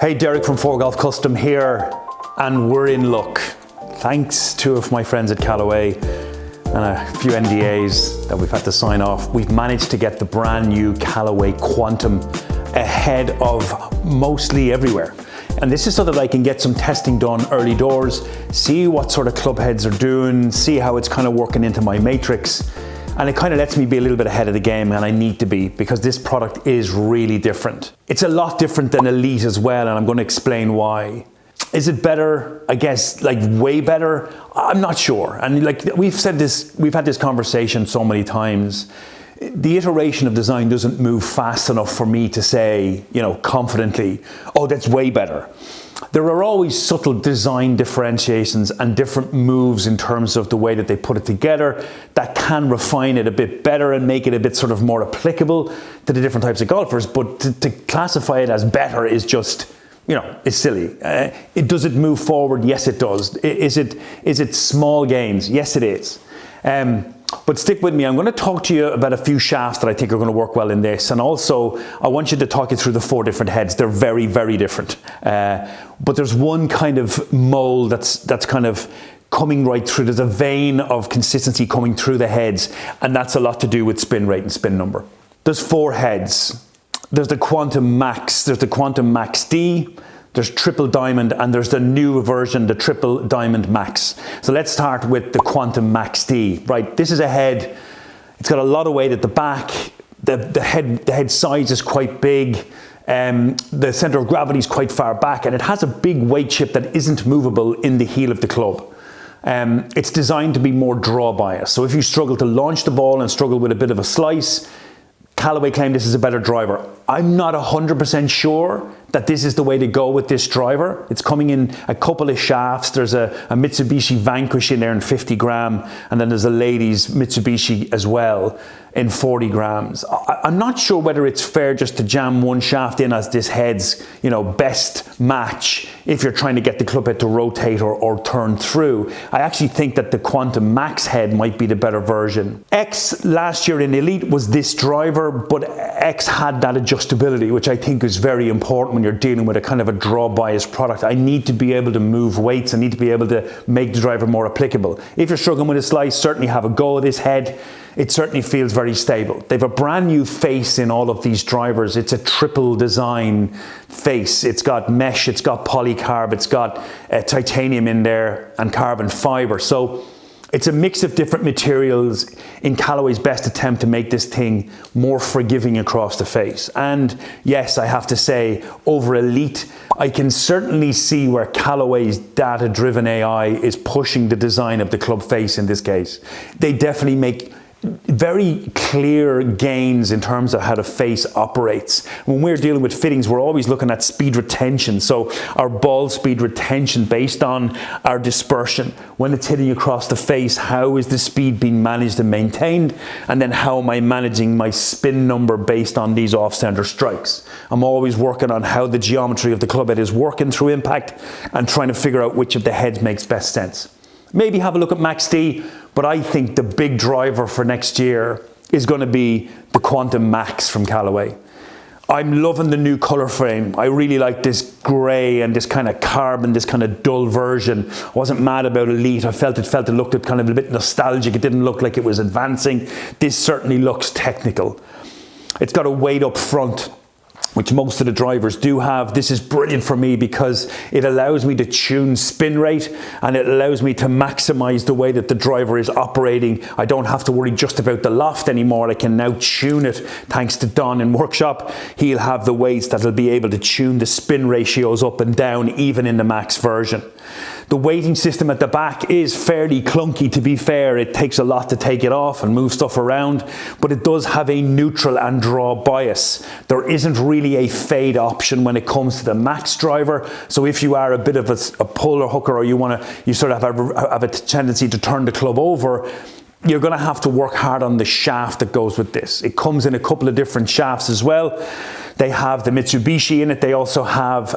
Hey, Derek from ForeGolf Custom here, and we're in luck. Thanks to two of my friends at Callaway and a few NDAs that we've had to sign off, we've managed to get the brand new Callaway Quantum ahead of mostly everywhere. And this is so that I can get some testing done early doors, see what sort of club heads are doing, see how it's kind of working into my matrix. And it kind of lets me be a little bit ahead of the game, and I need to be, because this product is really different. It's a lot different than Elyte as well, and I'm going to explain why. Is it better? I guess, like, way better? I'm not sure. And like we've had this conversation so many times. The iteration of design doesn't move fast enough for me to say, confidently, oh, that's way better. There are always subtle design differentiations and different moves in terms of the way that they put it together that can refine it a bit better and make it a bit sort of more applicable to the different types of golfers. But to classify it as better is just, it's silly. Does it move forward? Yes, it does. Is it small gains? Yes, it is. But stick with me. I'm going to talk to you about a few shafts that I think are going to work well in this. And also, I want you to talk you through the 4 different heads. They're very, very different. But there's one kind of mold that's kind of coming right through. There's a vein of consistency coming through the heads. And that's a lot to do with spin rate and spin number. There's 4 heads. There's the Quantum Max. There's the Quantum Max D. There's Triple Diamond, and there's the new version, the Triple Diamond Max. So let's start with the Quantum Max D. Right, this is a head. It's got a lot of weight at the back. The head size is quite big. The center of gravity is quite far back, and it has a big weight chip that isn't movable in the heel of the club. It's designed to be more draw bias. So if you struggle to launch the ball and struggle with a bit of a slice, Callaway claim this is a better driver. I'm not 100% sure that this is the way to go with this driver. It's coming in a couple of shafts. There's a Mitsubishi Vanquish in there in 50 gram, and then there's a ladies Mitsubishi as well in 40 grams. I'm not sure whether it's fair just to jam one shaft in as this head's, best match if you're trying to get the club head to rotate or turn through. I actually think that the Quantum Max head might be the better version. X last year in Elyte was this driver, but X had that adjustability, which I think is very important when you're dealing with a kind of a draw bias product. I need to be able to move weights. I need to be able to make the driver more applicable. If you're struggling with a slice, certainly have a go at this head. It certainly feels very stable. They have a brand new face in all of these drivers. It's a triple design face. It's got mesh, it's got polycarb, it's got titanium in there and carbon fiber. So it's a mix of different materials in Callaway's best attempt to make this thing more forgiving across the face. And yes, I have to say, over Elyte, I can certainly see where Callaway's data-driven AI is pushing the design of the club face in this case. They definitely make very clear gains in terms of how the face operates. When we're dealing with fittings, we're always looking at speed retention. So our ball speed retention based on our dispersion. When it's hitting across the face, how is the speed being managed and maintained? And then how am I managing my spin number based on these off-center strikes? I'm always working on how the geometry of the club head is working through impact and trying to figure out which of the heads makes best sense. Maybe have a look at Max D, but I think the big driver for next year is going to be the Quantum Max from Callaway. I'm loving the new color frame. I really like this gray and this kind of carbon, this kind of dull version. I wasn't mad about Elyte. I felt it looked kind of a bit nostalgic. It didn't look like it was advancing. This certainly looks technical. It's got a weight up front, which most of the drivers do have. This is brilliant for me because it allows me to tune spin rate and it allows me to maximize the way that the driver is operating. I don't have to worry just about the loft anymore. I can now tune it thanks to Don in workshop. He'll have the weights that'll be able to tune the spin ratios up and down even in the Max version. The weighting system at the back is fairly clunky, to be fair. It takes a lot to take it off and move stuff around, but it does have a neutral and draw bias. There isn't really a fade option when it comes to the Max driver. So if you are a bit of a puller hooker, or you sort of have a tendency to turn the club over, you're going to have to work hard on the shaft that goes with this. It comes in a couple of different shafts as well. They have the Mitsubishi in it. They also have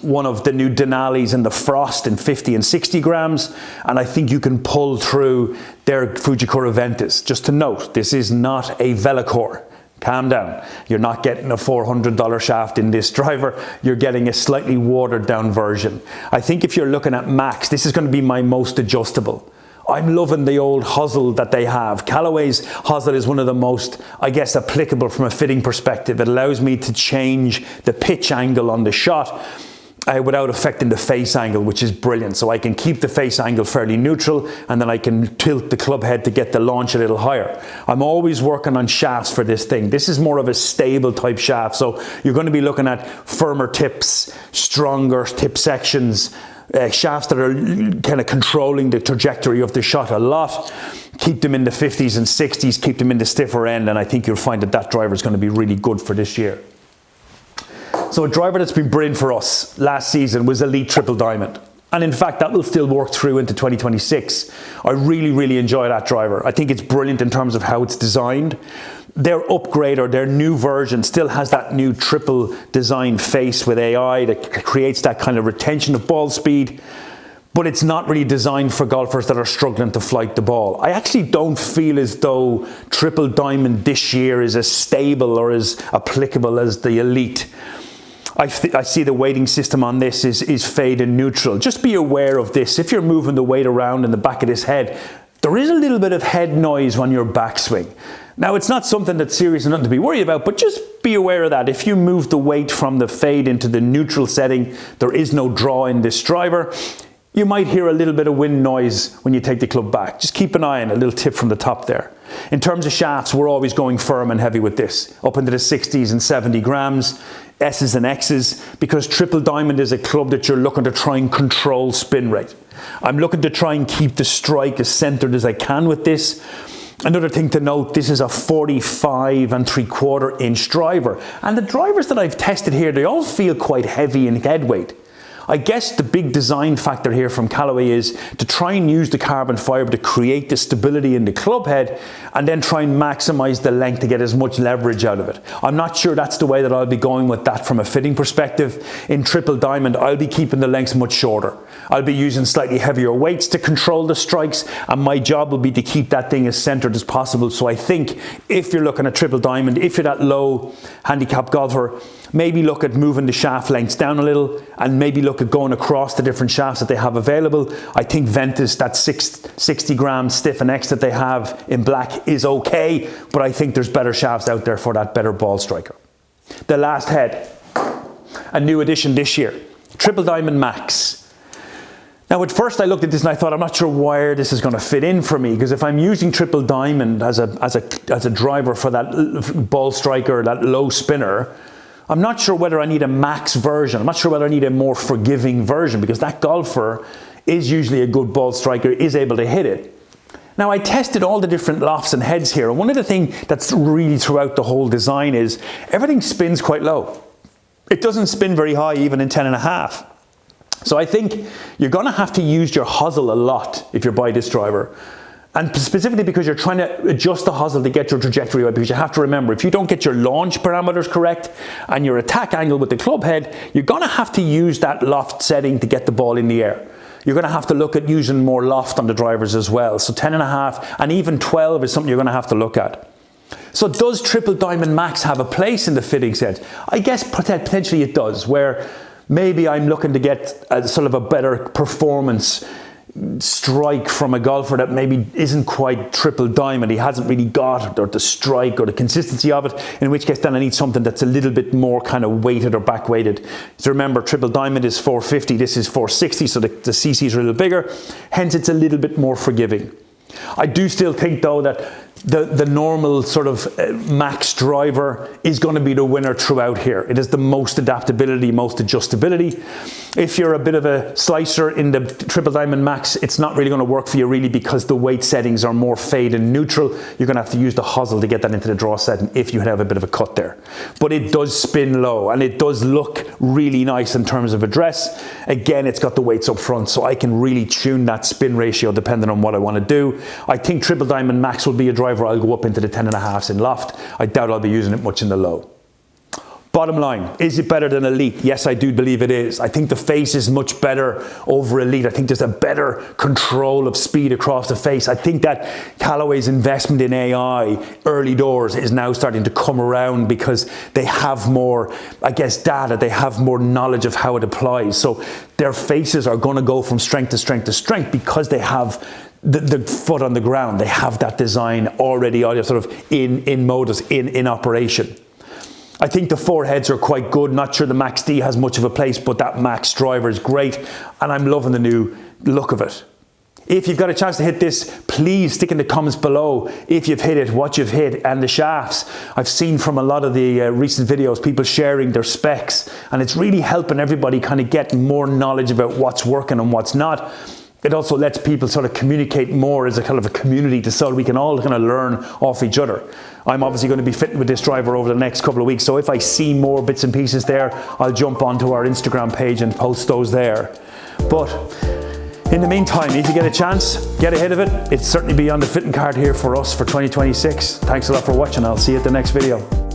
one of the new Denalis and the Frost in 50 and 60 grams. And I think you can pull through their Fujikura Ventus. Just to note, this is not a Velocore. Calm down. You're not getting a $400 shaft in this driver. You're getting a slightly watered down version. I think if you're looking at max, this is going to be my most adjustable. I'm loving the old hosel that they have. Callaway's hosel is one of the most, I guess, applicable from a fitting perspective. It allows me to change the pitch angle on the shot without affecting the face angle, which is brilliant. So I can keep the face angle fairly neutral, and then I can tilt the club head to get the launch a little higher. I'm always working on shafts for this thing. This is more of a stable type shaft. So you're going to be looking at firmer tips, stronger tip sections, shafts that are kind of controlling the trajectory of the shot a lot. Keep them in the 50s and 60s, keep them in the stiffer end, and I think you'll find that that driver is going to be really good for this year. So a driver that's been brilliant for us last season was Elyte Triple Diamond. And in fact, that will still work through into 2026. I really, really enjoy that driver. I think it's brilliant in terms of how it's designed. Their upgrade, or their new version, still has that new triple design face with AI that creates that kind of retention of ball speed. But it's not really designed for golfers that are struggling to flight the ball. I actually don't feel as though Triple Diamond this year is as stable or as applicable as the Elyte. I see the weighting system on this is fade and neutral. Just be aware of this. If you're moving the weight around in the back of this head, there is a little bit of head noise on your backswing. Now, it's not something that's serious and nothing to be worried about, but just be aware of that. If you move the weight from the fade into the neutral setting, there is no draw in this driver. You might hear a little bit of wind noise when you take the club back. Just keep an eye on a little tip from the top there. In terms of shafts, we're always going firm and heavy with this, up into the 60s and 70 grams, S's and X's, because Triple Diamond is a club that you're looking to try and control spin rate. I'm looking to try and keep the strike as centered as I can with this. Another thing to note, this is a 45 3/4 inch driver. And the drivers that I've tested here, they all feel quite heavy in head weight. I guess the big design factor here from Callaway is to try and use the carbon fiber to create the stability in the club head, and then try and maximize the length to get as much leverage out of it. I'm not sure that's the way that I'll be going with that from a fitting perspective. In Triple Diamond, I'll be keeping the lengths much shorter. I'll be using slightly heavier weights to control the strikes, and my job will be to keep that thing as centered as possible. So I think if you're looking at Triple Diamond, if you're that low handicap golfer, maybe look at moving the shaft lengths down a little, and maybe look at going across the different shafts that they have available. I think Ventus, that 60 gram stiff and X that they have in black is okay, but I think there's better shafts out there for that better ball striker. The last head, a new addition this year, Triple Diamond Max. Now, at first I looked at this and I thought, I'm not sure where this is going to fit in for me, because if I'm using Triple Diamond as a driver for that ball striker, that low spinner, I'm not sure whether I need a max version. I'm not sure whether I need a more forgiving version, because that golfer is usually a good ball striker, is able to hit it. Now, I tested all the different lofts and heads here, and one of the things that's really throughout the whole design is everything spins quite low. It doesn't spin very high, even in 10.5. So I think you're going to have to use your hosel a lot if you buy this driver. And specifically because you're trying to adjust the hosel to get your trajectory right, because you have to remember, if you don't get your launch parameters correct and your attack angle with the club head, you're going to have to use that loft setting to get the ball in the air. You're going to have to look at using more loft on the drivers as well. So 10.5 and even 12 is something you're going to have to look at. So does Triple Diamond Max have a place in the fitting set? I guess potentially it does, where maybe I'm looking to get a sort of a better performance strike from a golfer that maybe isn't quite Triple Diamond. He hasn't really got or the strike or the consistency of it, in which case then I need something that's a little bit more kind of weighted or back weighted. So remember, Triple Diamond is 450, this is 460, so the CCs are a little bigger, hence it's a little bit more forgiving. I do still think though that the normal sort of max driver is going to be the winner throughout here. It has the most adaptability, most adjustability. If you're a bit of a slicer in the Triple Diamond Max, it's not really going to work for you really, because the weight settings are more fade and neutral. You're going to have to use the hosel to get that into the draw setting if you have a bit of a cut there. But it does spin low and it does look really nice in terms of address. Again, it's got the weights up front, so I can really tune that spin ratio depending on what I want to do. I think Triple Diamond Max will be a driver I'll go up into the 10.5s in loft. I doubt I'll be using it much in the low. Bottom line, is it better than Elyte? Yes, I do believe it is. I think the face is much better over Elyte. I think there's a better control of speed across the face. I think that Callaway's investment in AI early doors is now starting to come around because they have more, I guess, data. They have more knowledge of how it applies. So their faces are going to go from strength to strength to strength because they have the foot on the ground. They have that design already sort of in modus, in operation. I think the foreheads are quite good. Not sure the Max D has much of a place, but that Max driver is great, and I'm loving the new look of it. If you've got a chance to hit this, please stick in the comments below if you've hit it, what you've hit, and the shafts. I've seen from a lot of the recent videos, people sharing their specs, and it's really helping everybody kind of get more knowledge about what's working and what's not. It also lets people sort of communicate more as a kind of a community so we can all kind of learn off each other. I'm obviously going to be fitting with this driver over the next couple of weeks, so if I see more bits and pieces there, I'll jump onto our Instagram page and post those there. But in the meantime, if you get a chance, get ahead of it. It's certainly be on the fitting card here for us for 2026. Thanks a lot for watching. I'll see you at the next video.